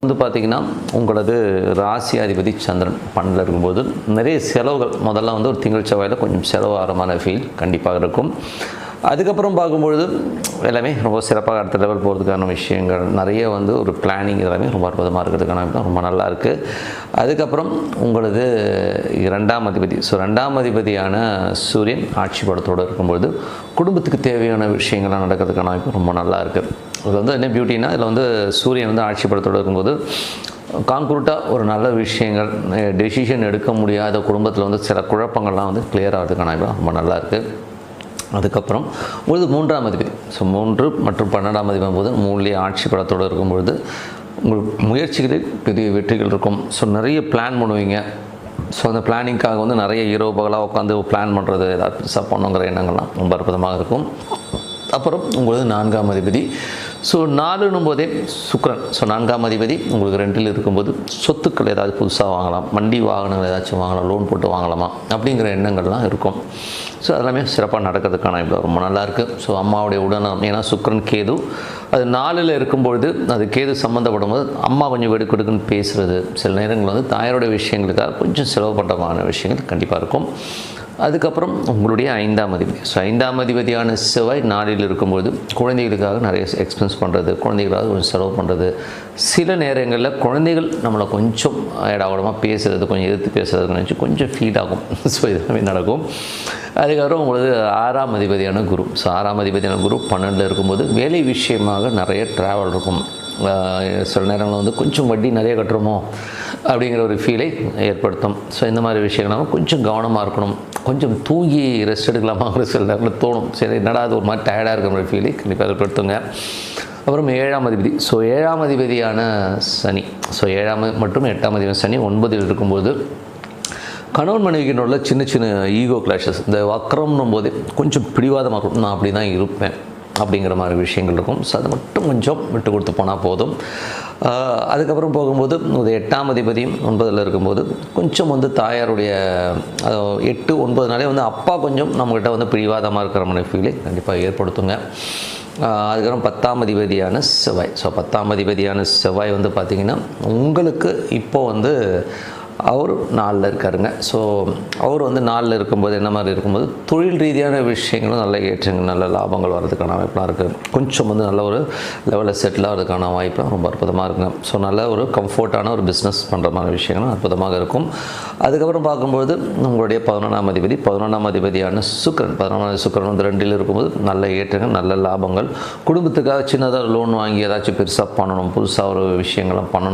வந்து பார்த்தீங்கன்னா, உங்களது ராசி அதிபதி சந்திரன் 12ல் இருக்கும்போது, நிறைய செலவுகள் முதல்ல வந்து ஒரு திங்கள் செவ்வாயில் கொஞ்சம் செலவாகிற மாதிரி ஃபீல் கண்டிப்பாக இருக்கும். அதுக்கப்புறம் பார்க்கும்பொழுது எல்லாமே ரொம்ப சிறப்பாக அடுத்த லெவல் போகிறதுக்கான விஷயங்கள் நிறைய வந்து ஒரு பிளானிங் எல்லாமே ரொம்ப அற்புதமாக இருக்கிறதுக்கான ரொம்ப நல்லா இருக்குது. அதுக்கப்புறம் உங்களது 2ஆம் அதிபதி, ஸோ 2ஆம் அதிபதியான சூரியன் ஆட்சி பலத்தோடு இருக்கும்பொழுது குடும்பத்துக்கு தேவையான விஷயங்கள்லாம் நடக்கிறதுக்கான வாய்ப்பு ரொம்ப நல்லா இருக்குது. இதில் வந்து என்ன பியூட்டினா, இதில் வந்து சூரியன் வந்து ஆட்சி பலத்தோடு இருக்கும்போது கான்க்ரூட்டாக ஒரு நல்ல விஷயங்கள், டெசிஷன் எடுக்க முடியாத குடும்பத்தில் வந்து சில குழப்பங்கள்லாம் வந்து கிளியர் ஆகிறதுக்கான வாய்ப்பு ரொம்ப நல்லா இருக்குது. அதுக்கப்புறம் பொழுது 3ஆம் அதிபதி, ஸோ 3 மற்றும் 12ஆம் அதிபதி போது 3லேயே ஆட்சி பலத்தோடு இருக்கும்பொழுது உங்கள் முயற்சிகளில் பெரிய வெற்றிகள் இருக்கும். ஸோ நிறைய பிளான் பண்ணுவீங்க. ஸோ அந்த பிளானிங்காக வந்து நிறைய இரவு பகலாக உட்காந்து பிளான் பண்ணுறது, ஏதாவது பெருசாக பண்ணுங்கிற எண்ணங்கள்லாம் ரொம்ப அற்புதமாக இருக்கும். அப்புறம் உங்களுக்கு 4ஆம் அதிபதி, ஸோ 4ன்னும் போதே சுக்கிரன், ஸோ 4ஆம் அதிபதி உங்களுக்கு 2ல் இருக்கும்போது சொத்துக்கள் ஏதாவது புதுசாக வாங்கலாம், வண்டி வாகனங்கள் ஏதாச்சும் வாங்கலாம், லோன் போட்டு வாங்கலாமா அப்படிங்கிற எண்ணங்கள்லாம் இருக்கும். ஸோ அதெல்லாமே சிறப்பாக நடக்கிறதுக்கான இப்போ ரொம்ப நல்லாயிருக்கு. ஸோ அம்மாவுடைய உடல்நலம், ஏன்னா சுக்கிரன் கேது அது 4ல் இருக்கும்பொழுது அது கேது சம்மந்தப்படும் போது அம்மா கொஞ்சம் வெடுக்கெடுக்குன்னு பேசுகிறது, சில நேரங்கள் வந்து தாயாருடைய விஷயங்களுக்காக கொஞ்சம் செலவு பண்ணுறமான விஷயங்கள் கண்டிப்பாக இருக்கும். அதுக்கப்புறம் உங்களுடைய 5ஆம் அதிபதி, ஸோ 5ஆம் அதிபதியான செவ்வாய் 4ல் இருக்கும்போது குழந்தைகளுக்காக நிறைய எக்ஸ்பென்ஸ் பண்ணுறது, குழந்தைகளுக்காக கொஞ்சம் செலவு பண்ணுறது, சில நேரங்களில் குழந்தைகள் நம்மளை கொஞ்சம் இடவடமாக பேசுகிறது, கொஞ்சம் எதிர்த்து பேசுகிறது நினச்சி கொஞ்சம் ஃபீல் ஆகும். ஸோ இதெல்லாமே நடக்கும். அதுக்கப்புறம் உங்களுக்கு 6ஆம் அதிபதியான குரு, ஸோ 6ஆம் அதிபதியான குரு 12ல் இருக்கும்போது வேலை விஷயமாக நிறைய ட்ராவல் இருக்கும். சில நேரங்களில் வந்து கொஞ்சம் வட்டி நிறைய கட்டுறோமோ அப்படிங்கிற ஒரு ஃபீலை ஏற்படுத்தும். ஸோ இந்த மாதிரி விஷயங்கள்லாம் கொஞ்சம் கவனமாக இருக்கணும். கொஞ்சம் தூங்கி ரெஸ்ட் எடுக்கலாமாங்கிற சில நேரத்தில் தோணும். சரி, என்னடா அது ஒரு மாதிரி டயர்டாக இருக்கிற மாதிரி ஃபீலை கண்டிப்பாக ஏற்படுத்துங்க. அப்புறம் 7ஆம் அதிபதி, ஸோ 7ஆம் அதிபதியான சனி, ஸோ 7ஆம் மற்றும் 8ஆம் அதிபதி சனி 9ல் இருக்கும்போது கணவன் மனைவிக்கினோட சின்ன சின்ன ஈகோ கிளாஷஸ், இந்த வக்கரம்னும் போதே கொஞ்சம் பிடிவாதமாக இருக்கும், நான் அப்படி தான் இருப்பேன் அப்படிங்கிற மாதிரி விஷயங்கள் இருக்கும். ஸோ அதை மட்டும் கொஞ்சம் விட்டு கொடுத்து போனால் போதும். அதுக்கப்புறம் போகும்போது 8ஆம் அதிபதியும் 9ல் இருக்கும்போது கொஞ்சம் வந்து தாயாருடைய 8, 9 வந்து அப்பா கொஞ்சம் நம்மக்கிட்ட வந்து பிடிவாதமாக இருக்கிற மாதிரி ஃபீலை கண்டிப்பாக ஏற்படுத்துங்க. அதுக்கப்புறம் 10ஆம் அதிபதியான செவ்வாய், ஸோ 10ஆம் அதிபதியான செவ்வாய் வந்து பார்த்திங்கன்னா உங்களுக்கு இப்போது வந்து அவர் 4ல் இருக்காருங்க. ஸோ அவர் வந்து 4ல் இருக்கும்போது என்ன மாதிரி இருக்கும்போது தொழில் ரீதியான விஷயங்களும் நல்ல ஏற்றங்கள், நல்ல லாபங்கள் வர்றதுக்கான வாய்ப்பெலாம் இருக்குது. கொஞ்சம் வந்து நல்ல ஒரு லெவலில் செட்டில் ஆகிறதுக்கான வாய்ப்பெலாம் ரொம்ப அற்புதமாக இருக்குங்க. ஸோ நல்ல ஒரு கம்ஃபர்ட்டான ஒரு பிஸ்னஸ் பண்ணுற மாதிரி விஷயங்களும் அற்புதமாக இருக்கும். அதுக்கப்புறம் பார்க்கும்போது உங்களுடைய 11ஆம் அதிபதி, 11ஆம் அதிபதியான சுக்கிரன், 11ஆம் சுக்கிரன் வந்து 2ல் இருக்கும்போது நல்ல ஏற்றங்கள், நல்ல லாபங்கள், குடும்பத்துக்காக சின்னதாக லோன் வாங்கி ஏதாச்சும் பெருசாக பண்ணணும், புதுசாக ஒரு விஷயங்கள்லாம் பண்ணணும்